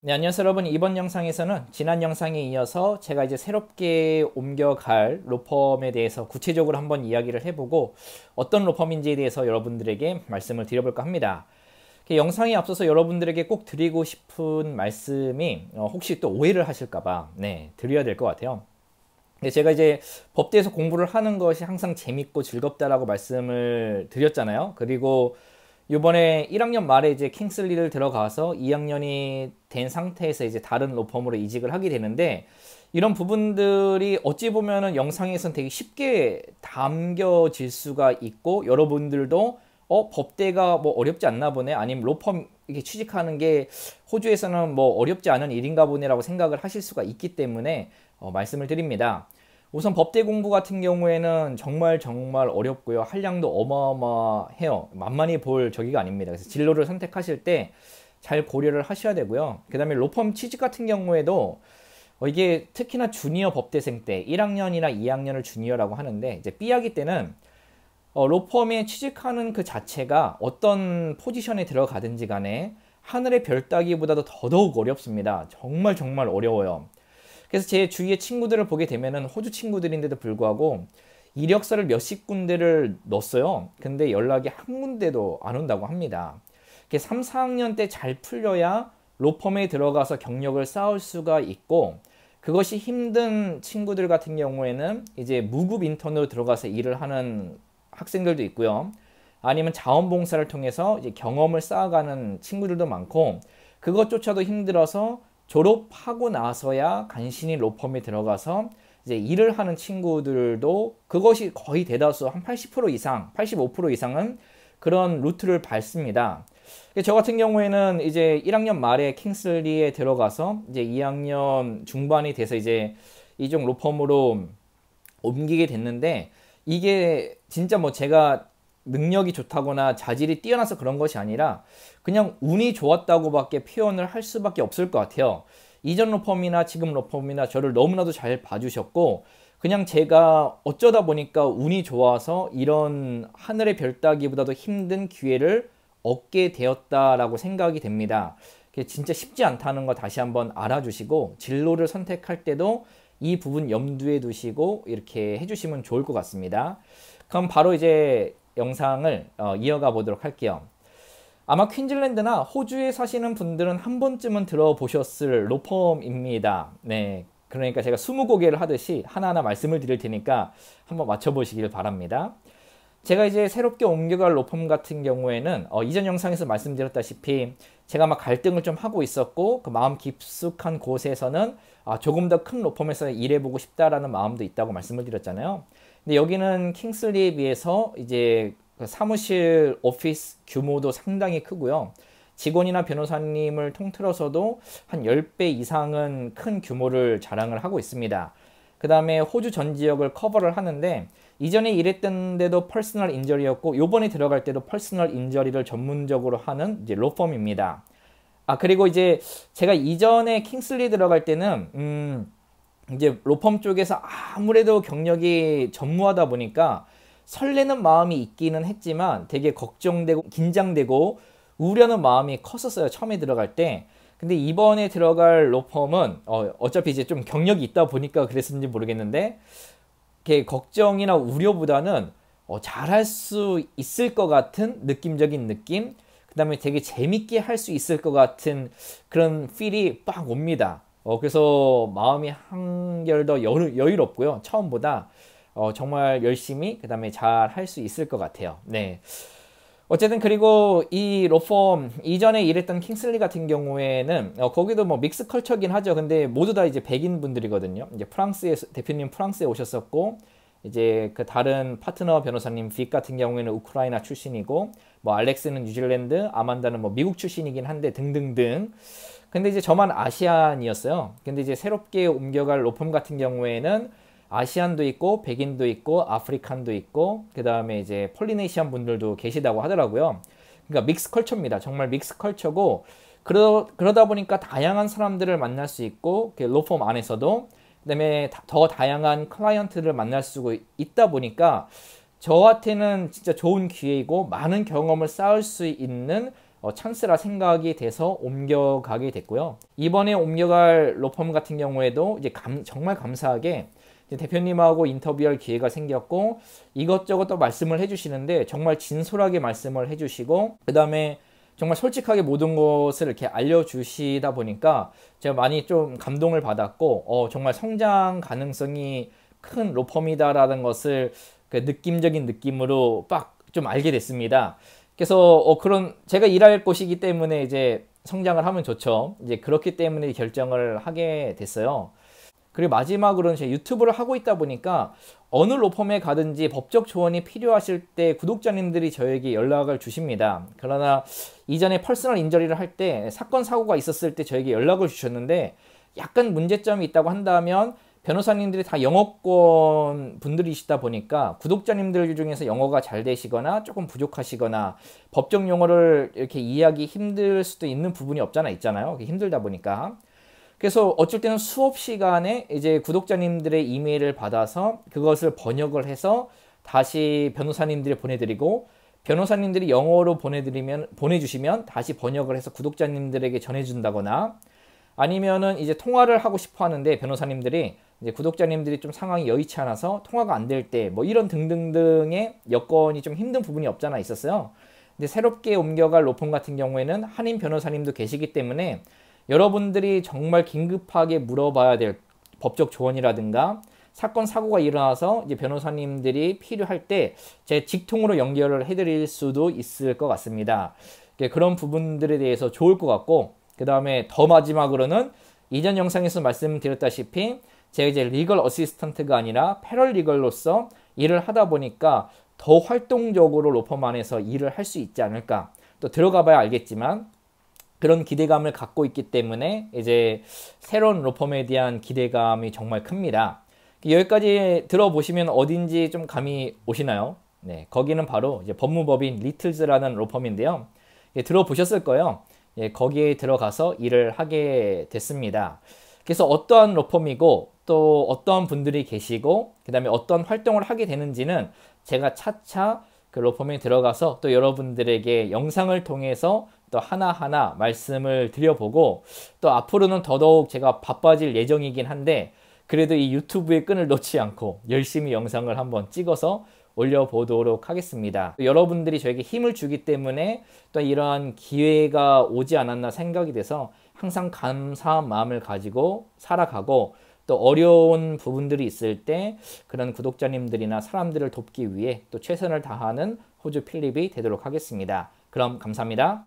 네, 안녕하세요 여러분. 이번 영상에서는 지난 영상에 이어서 제가 이제 새롭게 옮겨갈 로펌에 대해서 구체적으로 한번 이야기를 해보고 어떤 로펌인지에 대해서 여러분들에게 말씀을 드려볼까 합니다. 영상에 앞서서 여러분들에게 꼭 드리고 싶은 말씀이 혹시 또 오해를 하실까봐 드려야 될 것 같아요. 제가 이제 법대에서 공부를 하는 것이 항상 재밌고 즐겁다라고 말씀을 드렸잖아요. 그리고 이번에 1학년 말에 이제 킹슬리를 들어가서 2학년이 된 상태에서 이제 다른 로펌으로 이직을 하게 되는데, 이런 부분들이 어찌 보면은 영상에선 되게 쉽게 담겨질 수가 있고, 여러분들도 법대가 뭐 어렵지 않나 보네, 아니면 로펌 이렇게 취직하는 게 호주에서는 뭐 어렵지 않은 일인가 보네라고 생각을 하실 수가 있기 때문에 말씀을 드립니다. 우선 법대 공부 같은 경우에는 정말 어렵고요. 한량도 어마어마해요. 만만히 볼 저기가 아닙니다. 그래서 진로를 선택하실 때 잘 고려를 하셔야 되고요. 그 다음에 로펌 취직 같은 경우에도 이게 특히나 주니어 법대생 때 1학년이나 2학년을 주니어라고 하는데, 이제 B학기 때는 로펌에 취직하는 그 자체가 어떤 포지션에 들어가든지 간에 하늘의 별 따기보다도 더더욱 어렵습니다. 정말 어려워요. 그래서 제 주위의 친구들을 보게 되면은 호주 친구들인데도 불구하고 이력서를 몇십 군데를 넣었어요. 근데 연락이 한 군데도 안 온다고 합니다. 3, 4학년 때 잘 풀려야 로펌에 들어가서 경력을 쌓을 수가 있고, 그것이 힘든 친구들 같은 경우에는 이제 무급 인턴으로 들어가서 일을 하는 학생들도 있고요. 아니면 자원봉사를 통해서 이제 경험을 쌓아가는 친구들도 많고, 그것조차도 힘들어서 졸업하고 나서야 간신히 로펌에 들어가서 이제 일을 하는 친구들도, 그것이 거의 대다수 한 80% 이상, 85% 이상은 그런 루트를 밟습니다. 저 같은 경우에는 이제 1학년 말에 킹슬리에 들어가서 이제 2학년 중반이 돼서 이제 이종 로펌으로 옮기게 됐는데, 이게 진짜 뭐 제가 능력이 좋다거나 자질이 뛰어나서 그런 것이 아니라 그냥 운이 좋았다고밖에 표현을 할 수밖에 없을 것 같아요. 이전 로펌이나 지금 로펌이나 저를 너무나도 잘 봐주셨고, 그냥 제가 어쩌다 보니까 운이 좋아서 이런 하늘의 별 따기보다도 힘든 기회를 얻게 되었다라고 생각이 됩니다. 진짜 쉽지 않다는 거 다시 한번 알아주시고, 진로를 선택할 때도 이 부분 염두에 두시고 이렇게 해주시면 좋을 것 같습니다. 그럼 바로 이제 영상을 이어가 보도록 할게요. 아마 퀸즐랜드나 호주에 사시는 분들은 한 번쯤은 들어보셨을 로펌입니다. 네, 그러니까 제가 20곡을 하듯이 하나하나 말씀을 드릴 테니까 한번 맞춰보시길 바랍니다. 제가 이제 새롭게 옮겨갈 로펌 같은 경우에는 이전 영상에서 말씀드렸다시피 제가 막 갈등을 좀 하고 있었고, 그 마음 깊숙한 곳에서는 조금 더 큰 로펌에서 일해보고 싶다라는 마음도 있다고 말씀을 드렸잖아요. 근데 여기는 킹슬리에 비해서 이제 그 사무실 오피스 규모도 상당히 크고요. 직원이나 변호사님을 통틀어서도 한 10배 이상은 큰 규모를 자랑을 하고 있습니다. 그 다음에 호주 전 지역을 커버를 하는데, 이전에 일했던 데도 퍼스널 인저리였고 요번에 들어갈 때도 퍼스널 인저리를 전문적으로 하는 이제 로펌입니다. 그리고 이제 제가 이전에 킹슬리 들어갈 때는 이제 로펌 쪽에서 아무래도 경력이 전무하다 보니까 설레는 마음이 있기는 했지만 되게 걱정되고 긴장되고 우려는 마음이 컸었어요, 처음에 들어갈 때. 근데 이번에 들어갈 로펌은 어차피 이제 좀 경력이 있다 보니까 그랬는지 모르겠는데, 이렇게 걱정이나 우려보다는 잘할 수 있을 것 같은 느낌적인 느낌, 그 다음에 되게 재밌게 할 수 있을 것 같은 그런 필이 빡 옵니다. 그래서 마음이 한결 더 여유롭고요, 처음보다 정말 열심히 그 다음에 잘 할 수 있을 것 같아요. 네. 어쨌든 그리고 이 로펌 이전에 일했던 킹슬리 같은 경우에는 거기도 뭐 믹스 컬처긴 하죠. 근데 모두 다 이제 백인 분들이거든요. 이제 프랑스에 대표님 프랑스에 오셨었고, 이제 그 다른 파트너 변호사님 빅 같은 경우에는 우크라이나 출신이고, 뭐 알렉스는 뉴질랜드, 아만다는 뭐 미국 출신이긴 한데 등등등. 근데 이제 저만 아시안이었어요. 근데 이제 새롭게 옮겨갈 로펌 같은 경우에는 아시안도 있고 백인도 있고 아프리칸도 있고 그 다음에 이제 폴리네시안 분들도 계시다고 하더라고요. 그러니까 믹스 컬처입니다. 정말 믹스 컬처고, 그러다 보니까 다양한 사람들을 만날 수 있고, 로펌 안에서도 그 다음에 더 다양한 클라이언트를 만날 수 있다 보니까 저한테는 진짜 좋은 기회이고 많은 경험을 쌓을 수 있는 찬스라 생각이 돼서 옮겨가게 됐고요. 이번에 옮겨갈 로펌 같은 경우에도 이제 정말 감사하게 대표님하고 인터뷰할 기회가 생겼고 이것저것 또 말씀을 해주시는데 정말 진솔하게 말씀을 해주시고 그 다음에 정말 솔직하게 모든 것을 이렇게 알려주시다 보니까 제가 많이 좀 감동을 받았고 정말 성장 가능성이 큰 로펌이다라는 것을 그 느낌적인 느낌으로 빡 좀 알게 됐습니다. 그래서 그런 제가 일할 곳이기 때문에 이제 성장을 하면 좋죠. 이제 그렇기 때문에 결정을 하게 됐어요. 그리고 마지막으로는 제가 유튜브를 하고 있다 보니까 어느 로펌에 가든지 법적 조언이 필요하실 때 구독자님들이 저에게 연락을 주십니다. 그러나 이전에 퍼스널 인저리를 할 때 사건 사고가 있었을 때 저에게 연락을 주셨는데 약간 문제점이 있다고 한다면 변호사님들이 다 영어권 분들이시다 보니까 구독자님들 중에서 영어가 잘 되시거나 조금 부족하시거나 법적 용어를 이렇게 이해하기 힘들 수도 있는 부분이 없잖아 있잖아요. 힘들다 보니까. 그래서 어쩔 때는 수업 시간에 이제 구독자님들의 이메일을 받아서 그것을 번역을 해서 다시 변호사님들이 보내드리고 변호사님들이 영어로 보내주시면 다시 번역을 해서 구독자님들에게 전해준다거나 아니면은 이제 통화를 하고 싶어 하는데 변호사님들이 이제 구독자님들이 좀 상황이 여의치 않아서 통화가 안 될 때 뭐 이런 등등등의 여건이 좀 힘든 부분이 없잖아 있었어요. 근데 새롭게 옮겨갈 로펌 같은 경우에는 한인 변호사님도 계시기 때문에 여러분들이 정말 긴급하게 물어봐야 될 법적 조언이라든가 사건 사고가 일어나서 이제 변호사님들이 필요할 때 제 직통으로 연결을 해드릴 수도 있을 것 같습니다. 그런 부분들에 대해서 좋을 것 같고 그 다음에 더 마지막으로는 이전 영상에서 말씀드렸다시피 제가 이제 리걸 어시스턴트가 아니라 패럴리걸로서 일을 하다 보니까 더 활동적으로 로펌 안에서 일을 할 수 있지 않을까. 또 들어가 봐야 알겠지만 그런 기대감을 갖고 있기 때문에 이제 새로운 로펌에 대한 기대감이 정말 큽니다. 여기까지 들어보시면 어딘지 좀 감이 오시나요? 네, 거기는 바로 이제 법무법인 리틀즈라는 로펌인데요. 들어보셨을 거예요. 거기에 들어가서 일을 하게 됐습니다. 그래서 어떠한 로펌이고 또 어떠한 분들이 계시고 그 다음에 어떤 활동을 하게 되는지는 제가 차차 그 로펌에 들어가서 또 여러분들에게 영상을 통해서 또 하나하나 말씀을 드려보고 또 앞으로는 더더욱 제가 바빠질 예정이긴 한데 그래도 이 유튜브의 끈을 놓지 않고 열심히 영상을 한번 찍어서 올려보도록 하겠습니다. 여러분들이 저에게 힘을 주기 때문에 또 이러한 기회가 오지 않았나 생각이 돼서 항상 감사한 마음을 가지고 살아가고 또 어려운 부분들이 있을 때 그런 구독자님들이나 사람들을 돕기 위해 또 최선을 다하는 호주 필립이 되도록 하겠습니다. 그럼 감사합니다.